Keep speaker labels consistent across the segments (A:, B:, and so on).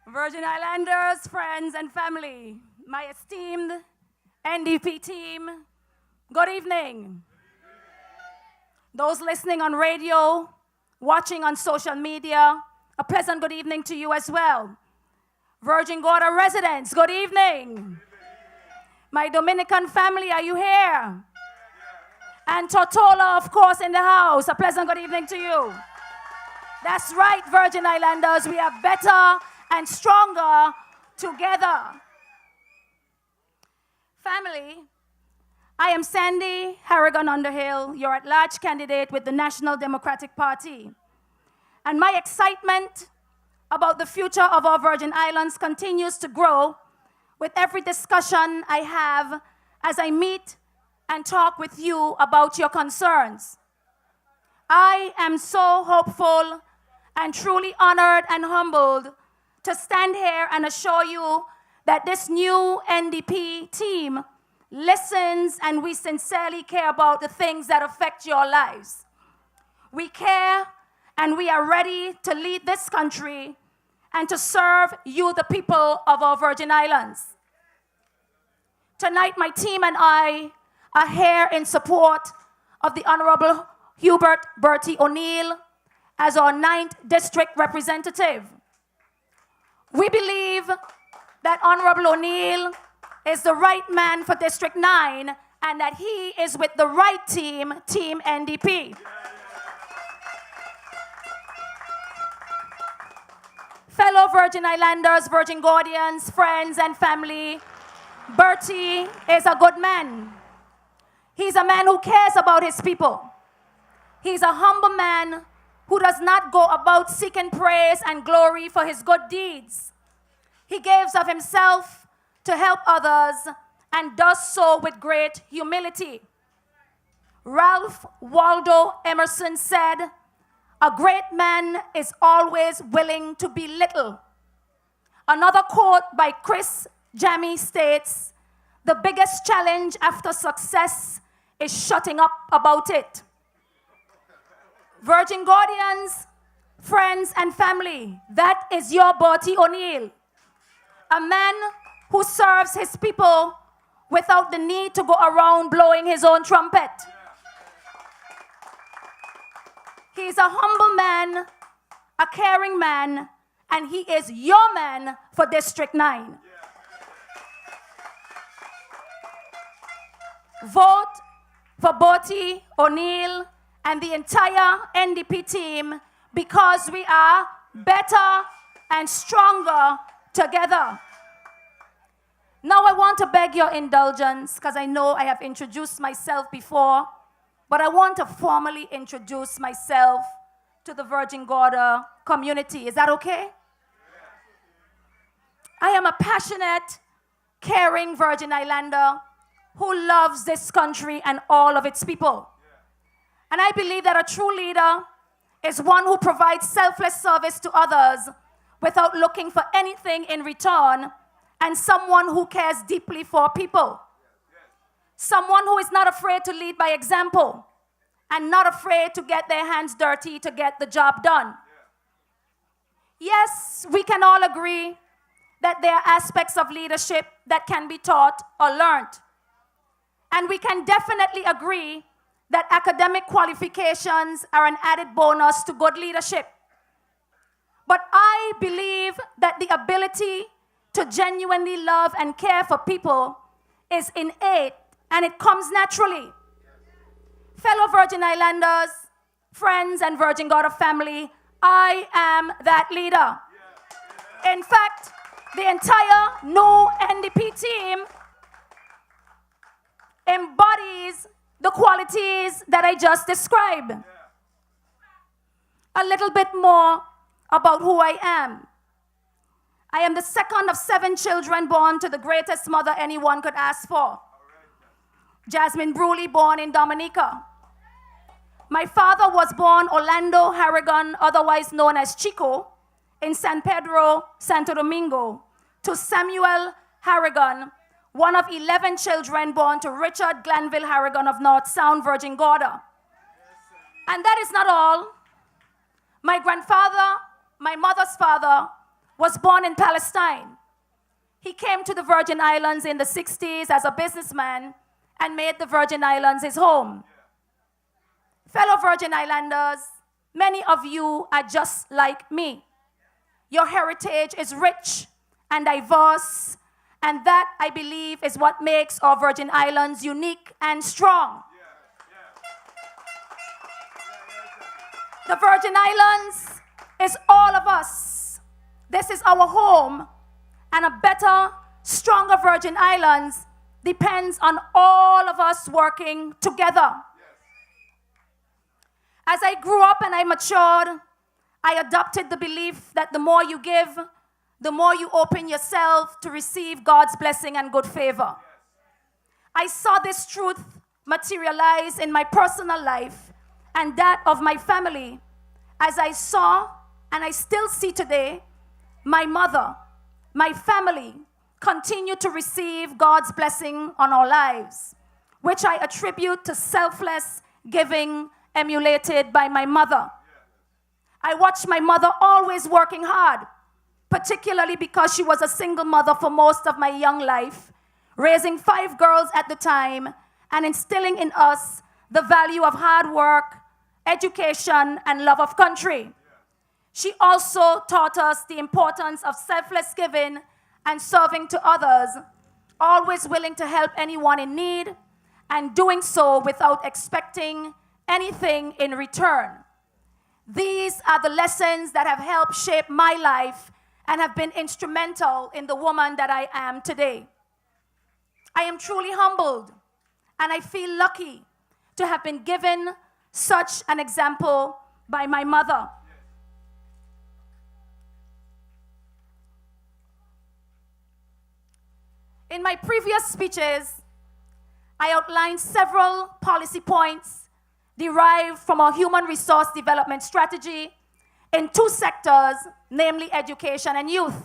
A: Virgin Islanders, friends and family, my esteemed NDP team, good evening. Those listening on radio, watching on social media, a pleasant good evening to you as well. Virgin Gorda residents, good evening. My Dominican family, are you here? And Tortola, of course, in the house, a pleasant good evening to you. That's right, Virgin Islanders, we are better and stronger together. Family, I am Sandy Harrigan Underhill, your at-large candidate with the National Democratic Party. And my excitement about the future of our Virgin Islands continues to grow with every discussion I have as I meet and talk with you about your concerns. I am so hopeful and truly honored and humbled to stand here and assure you that this new NDP team listens and we sincerely care about the things that affect your lives. We care and we are ready to lead this country and to serve you, the people of our Virgin Islands. Tonight, my team and I are here in support of the Honorable Hubert Bertie O'Neill as our 9th District Representative. We believe that Honorable O'Neill is the right man for District 9 and that he is with the right team, Team NDP. Fellow Virgin Islanders, Virgin Gordians, friends and family, Bertie is a good man. He's a man who cares about his people. He's a humble man who does not go about seeking praise and glory for his good deeds. He gives of himself to help others and does so with great humility. Ralph Waldo Emerson said, "A great man is always willing to be little." Another quote by Chris Jammy states, "The biggest challenge after success is shutting up about it." Virgin Guardians, friends and family, that is your Bertie O'Neill. A man who serves his people without the need to go around blowing his own trumpet. He's a humble man, a caring man, and he is your man for District 9. Vote for Bertie O'Neill and the entire NDP team because we are better and stronger together. Now I want to beg your indulgence because I know I have introduced myself before, but I want to formally introduce myself to the Virgin Gorda community. Is that okay? I am a passionate, caring Virgin Islander who loves this country and all of its people. And I believe that a true leader is one who provides selfless service to others without looking for anything in return, and someone who cares deeply for people. Someone who is not afraid to lead by example and not afraid to get their hands dirty to get the job done. Yes, we can all agree that there are aspects of leadership that can be taught or learned. And we can definitely agree that academic qualifications are an added bonus to good leadership. But I believe that the ability to genuinely love and care for people is innate and it comes naturally. Fellow Virgin Islanders, friends and Virgin Gorda family, I am that leader. In fact, the entire new NDP team embodies the qualities that I just described. A little bit more about who I am. I am the second of 7 children born to the greatest mother anyone could ask for. Jasmine Bruley, born in Dominica. My father was born Orlando Harrigan, otherwise known as Chico, in San Pedro, Santo Domingo, to Samuel Harrigan, one of 11 children born to Richard Glanville Harrigan of North Sound, Virgin Gorda. And that is not all. My grandfather my mother's father, was born in Palestine. He came to the Virgin Islands in the 60s as a businessman and made the Virgin Islands his home. Fellow Virgin Islanders, many of you are just like me. Your heritage is rich and diverse, and that, I believe, is what makes our Virgin Islands unique and strong. The Virgin Islands is all of us. This is our home, and a better, stronger Virgin Islands depends on all of us working together. As I grew up and I matured, I adopted the belief that the more you give, the more you open yourself to receive God's blessing and good favor. I saw this truth materialize in my personal life and that of my family as I saw, and I still see today, my mother, my family continue to receive God's blessing on our lives, which I attribute to selfless giving emulated by my mother. I watched my mother always working hard, particularly because she was a single mother for most of my young life, raising 5 girls at the time and instilling in us the value of hard work, education, and love of country. She also taught us the importance of selfless giving and serving to others, always willing to help anyone in need, and doing so without expecting anything in return. These are the lessons that have helped shape my life and have been instrumental in the woman that I am today. I am truly humbled, and I feel lucky to have been given such an example by my mother. In my previous speeches, I outlined several policy points derived from our human resource development strategy in 2 sectors, namely education and youth.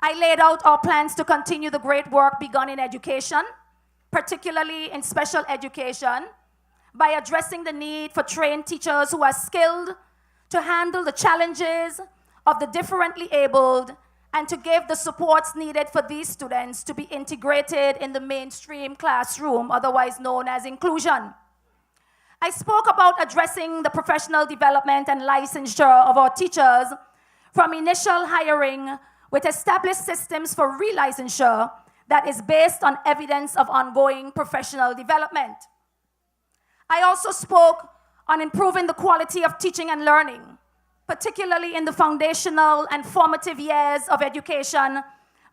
A: I laid out our plans to continue the great work begun in education, particularly in special education, by addressing the need for trained teachers who are skilled to handle the challenges of the differently abled and to give the supports needed for these students to be integrated in the mainstream classroom, otherwise known as inclusion. I spoke about addressing the professional development and licensure of our teachers from initial hiring with established systems for relicensure that is based on evidence of ongoing professional development. I also spoke on improving the quality of teaching and learning, particularly in the foundational and formative years of education,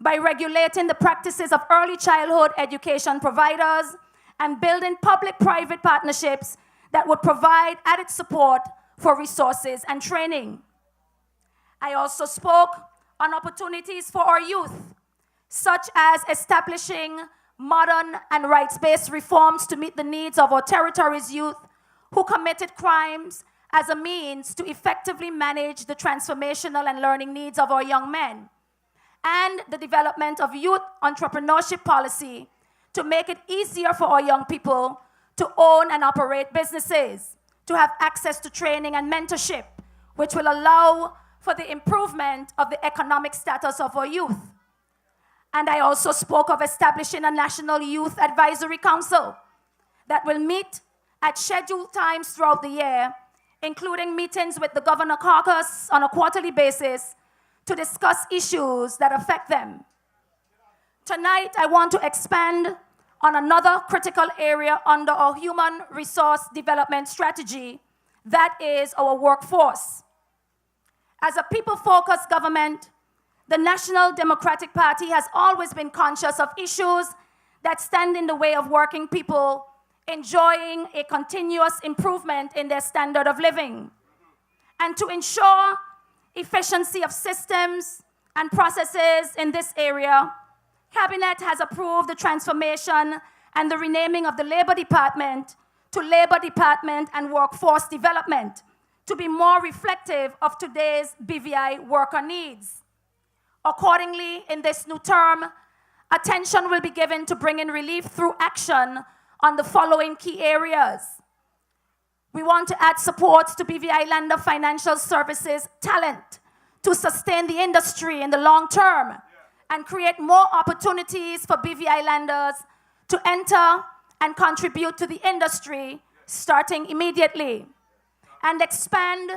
A: by regulating the practices of early childhood education providers and building public-private partnerships that would provide added support for resources and training. I also spoke on opportunities for our youth, such as establishing modern and rights-based reforms to meet the needs of our territory's youth who committed crimes as a means to effectively manage the transformational and learning needs of our young men, and the development of youth entrepreneurship policy to make it easier for our young people to own and operate businesses, to have access to training and mentorship, which will allow for the improvement of the economic status of our youth. And I also spoke of establishing a National Youth Advisory Council that will meet at scheduled times throughout the year, including meetings with the Governor Caucus on a quarterly basis to discuss issues that affect them. Tonight, I want to expand on another critical area under our human resource development strategy, that is our workforce. As a people-focused government, the National Democratic Party has always been conscious of issues that stand in the way of working people enjoying a continuous improvement in their standard of living. And to ensure efficiency of systems and processes in this area, Cabinet has approved the transformation and the renaming of the Labor Department to Labor Department and Workforce Development to be more reflective of today's BVI worker needs. Accordingly, in this new term, attention will be given to bringing relief through action on the following key areas: We want to add supports to BV Islander Financial Services talent to sustain the industry in the long term and create more opportunities for BV Islanders to enter and contribute to the industry starting immediately, and expand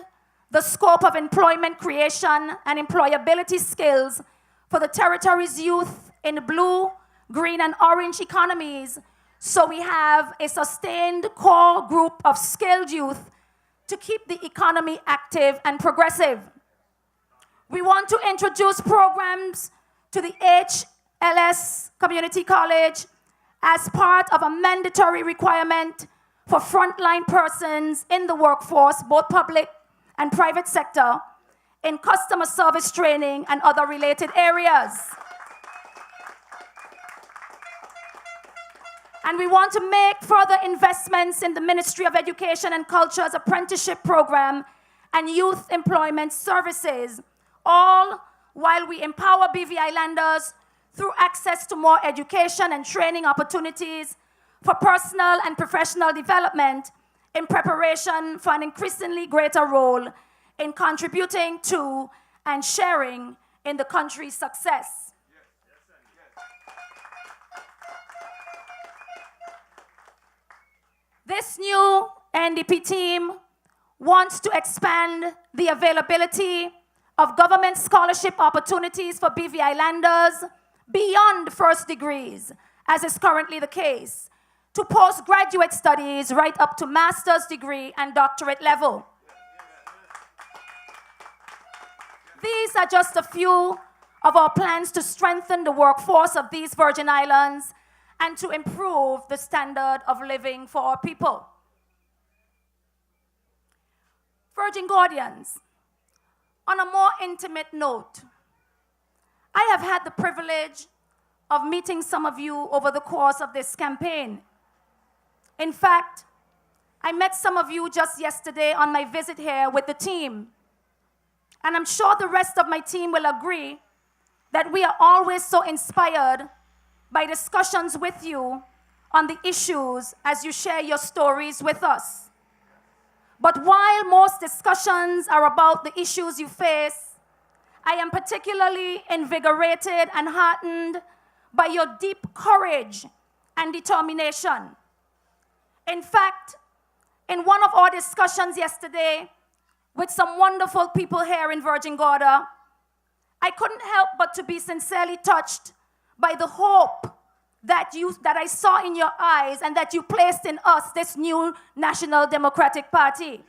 A: the scope of employment creation and employability skills for the territory's youth in blue, green, and orange economies, so we have a sustained core group of skilled youth to keep the economy active and progressive. We want to introduce programs to the HLS Community College as part of a mandatory requirement for frontline persons in the workforce, both public and private sector, in customer service training and other related areas. And we want to make further investments in the Ministry of Education and Culture's apprenticeship program and youth employment services, all while we empower BV Islanders through access to more education and training opportunities for personal and professional development in preparation for an increasingly greater role in contributing to and sharing in the country's success. This new NDP team wants to expand the availability of government scholarship opportunities for BV Islanders beyond first degrees, as is currently the case, to postgraduate studies right up to master's degree and doctorate level. These are just a few of our plans to strengthen the workforce of these Virgin Islands and to improve the standard of living for our people. Virgin Guardians, on a more intimate note, I have had the privilege of meeting some of you over the course of this campaign. In fact, I met some of you just yesterday on my visit here with the team. And I'm sure the rest of my team will agree that we are always so inspired by discussions with you on the issues as you share your stories with us. But while most discussions are about the issues you face, I am particularly invigorated and heartened by your deep courage and determination. In fact, in one of our discussions yesterday with some wonderful people here in Virgin Gorda, I couldn't help but to be sincerely touched by the hope that I saw in your eyes and that you placed in us, this new National Democratic Party.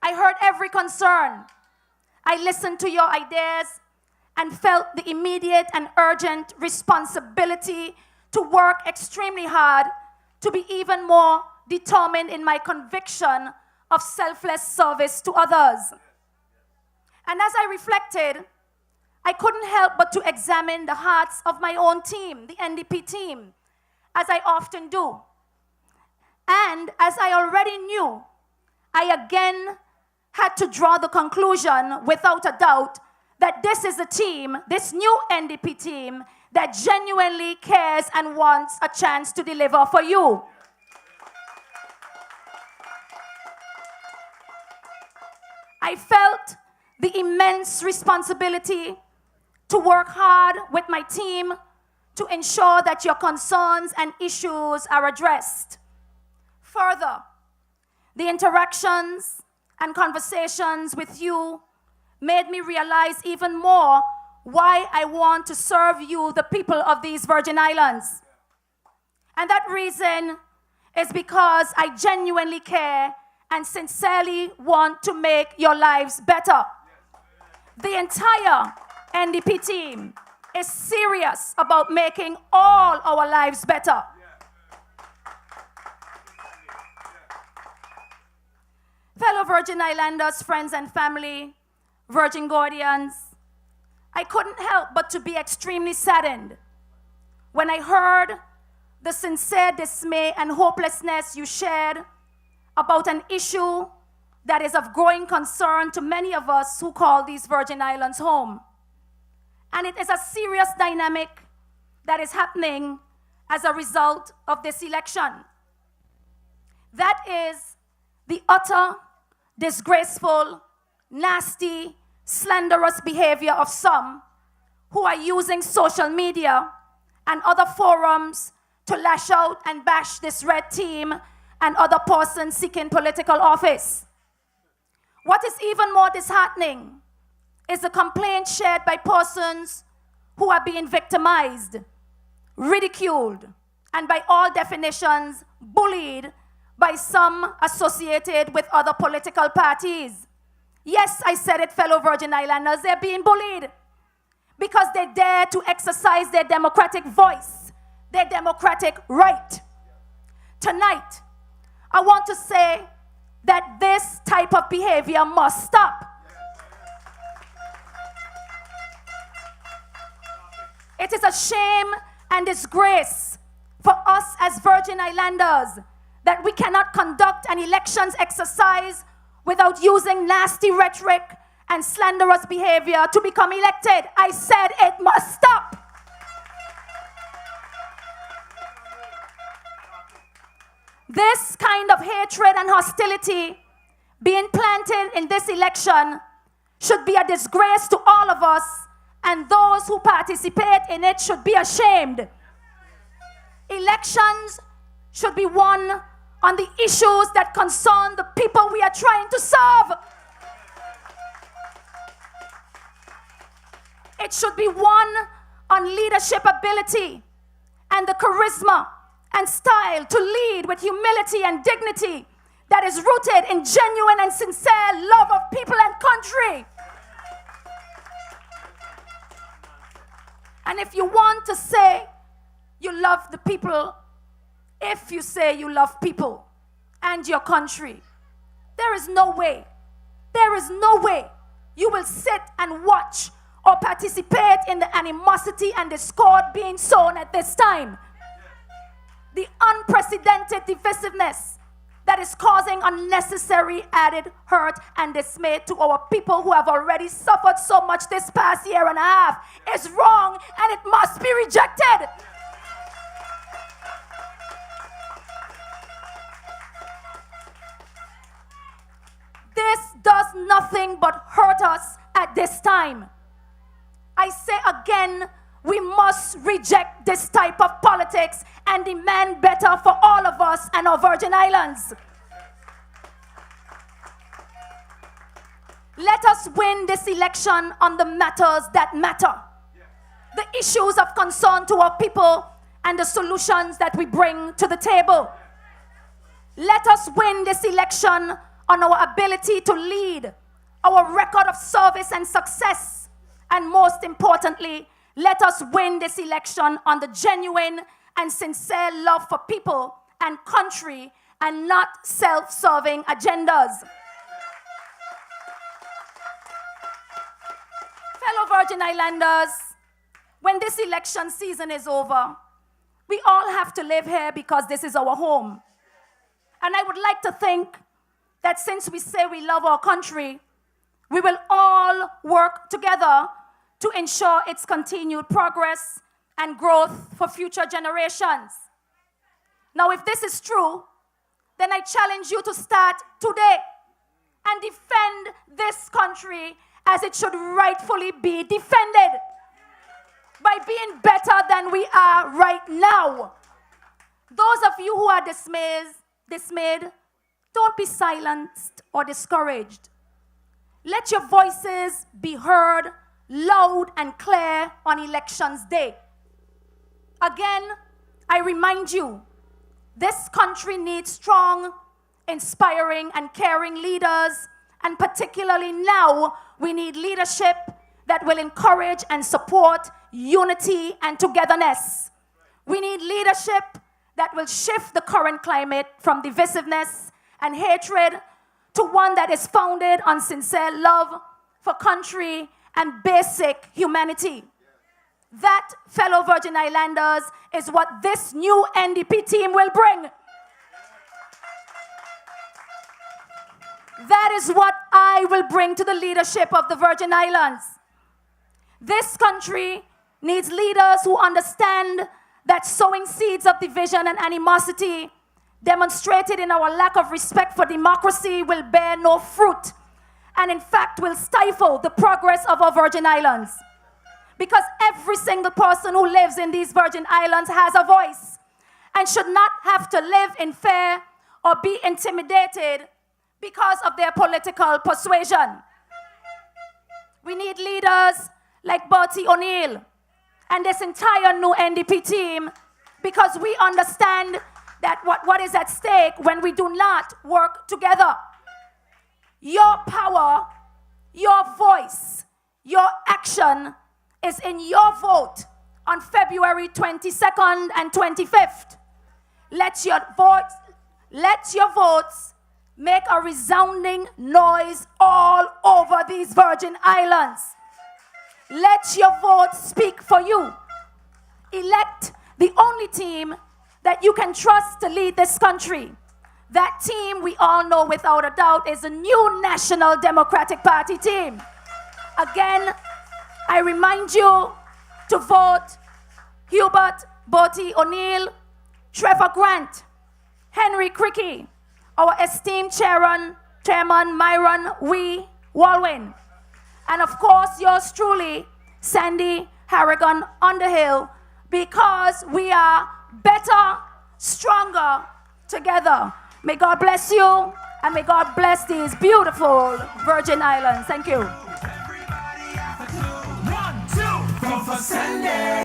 A: I heard every concern. I listened to your ideas and felt the immediate and urgent responsibility to work extremely hard to be even more determined in my conviction of selfless service to others. And as I reflected, I couldn't help but to examine the hearts of my own team, the NDP team, as I often do. And as I already knew, I again had to draw the conclusion, without a doubt, that this is a team, this new NDP team, that genuinely cares and wants a chance to deliver for you. I felt the immense responsibility to work hard with my team to ensure that your concerns and issues are addressed. Further, the interactions and conversations with you made me realize even more why I want to serve you, the people of these Virgin Islands. And that reason is because I genuinely care and sincerely want to make your lives better. The entire NDP team is serious about making all our lives better. Fellow Virgin Islanders, friends and family, Virgin Guardians, I couldn't help but to be extremely saddened when I heard the sincere dismay and hopelessness you shared about an issue that is of growing concern to many of us who call these Virgin Islands home. And it is a serious dynamic that is happening as a result of this election. That is the utter, disgraceful, nasty, slanderous behavior of some who are using social media and other forums to lash out and bash this red team and other persons seeking political office. What is even more disheartening is the complaints shared by persons who are being victimized, ridiculed, and by all definitions, bullied by some associated with other political parties. Yes, I said it, fellow Virgin Islanders, they're being bullied because they dare to exercise their democratic voice, their democratic right. Tonight, I want to say that this type of behavior must stop. It is a shame and disgrace for us as Virgin Islanders that we cannot conduct an elections exercise without using nasty rhetoric and slanderous behavior to become elected. I said it must stop. This kind of hatred and hostility being planted in this election should be a disgrace to all of us, and those who participate in it should be ashamed. Elections should be won on the issues that concern the people we are trying to serve. It should be won on leadership ability and the charisma and style to lead with humility and dignity that is rooted in genuine and sincere love of people and country. And if you want to say you love the people, if you say you love people and your country, there is no way you will sit and watch or participate in the animosity and discord being sown at this time. The unprecedented divisiveness that is causing unnecessary added hurt and dismay to our people who have already suffered so much this past year and a half is wrong, and it must be rejected. This does nothing but hurt us at this time. I say again, we must reject this type of politics and demand better for all of us and our Virgin Islands. Let us win this election on the matters that matter, the issues of concern to our people and the solutions that we bring to the table. Let us win this election on our ability to lead, our record of service and success, and most importantly, let us win this election on the genuine and sincere love for people and country and not self-serving agendas. Fellow Virgin Islanders, when this election season is over, we all have to live here because this is our home. And I would like to think that since we say we love our country, we will all work together to ensure its continued progress and growth for future generations. Now, if this is true, then I challenge you to start today and defend this country as it should rightfully be defended by being better than we are right now. Those of you who are dismayed, don't be silenced or discouraged. Let your voices be heard loud and clear on elections day. Again, I remind you, this country needs strong, inspiring, and caring leaders, and particularly now, we need leadership that will encourage and support unity and togetherness. We need leadership that will shift the current climate from divisiveness and hatred to one that is founded on sincere love for country and basic humanity. That, fellow Virgin Islanders, is what this new NDP team will bring. That is what I will bring to the leadership of the Virgin Islands. This country needs leaders who understand that sowing seeds of division and animosity demonstrated in our lack of respect for democracy, will bear no fruit, and in fact will stifle the progress of our Virgin Islands. Because every single person who lives in these Virgin Islands has a voice and should not have to live in fear or be intimidated because of their political persuasion. We need leaders like Bertie O'Neill and this entire new NDP team, because we understand that what is at stake when we do not work together. Your power, your voice, your action is in your vote on February 22nd and 25th. Let your votes make a resounding noise all over these Virgin Islands. Let your votes speak for you. Elect the only team that you can trust to lead this country. That team, we all know without a doubt, is a new National Democratic Party team. Again, I remind you to vote Hubert Bertie O'Neill, Trevor Grant, Henry Cricky, our esteemed Chairman Myron Wee Walwyn, and of course yours truly, Sandy Harrigan Underhill, because we are better, stronger together. May God bless you, and may God bless these beautiful Virgin Islands. Thank you.
B: Everybody have to do 1, 2, go for Sunday.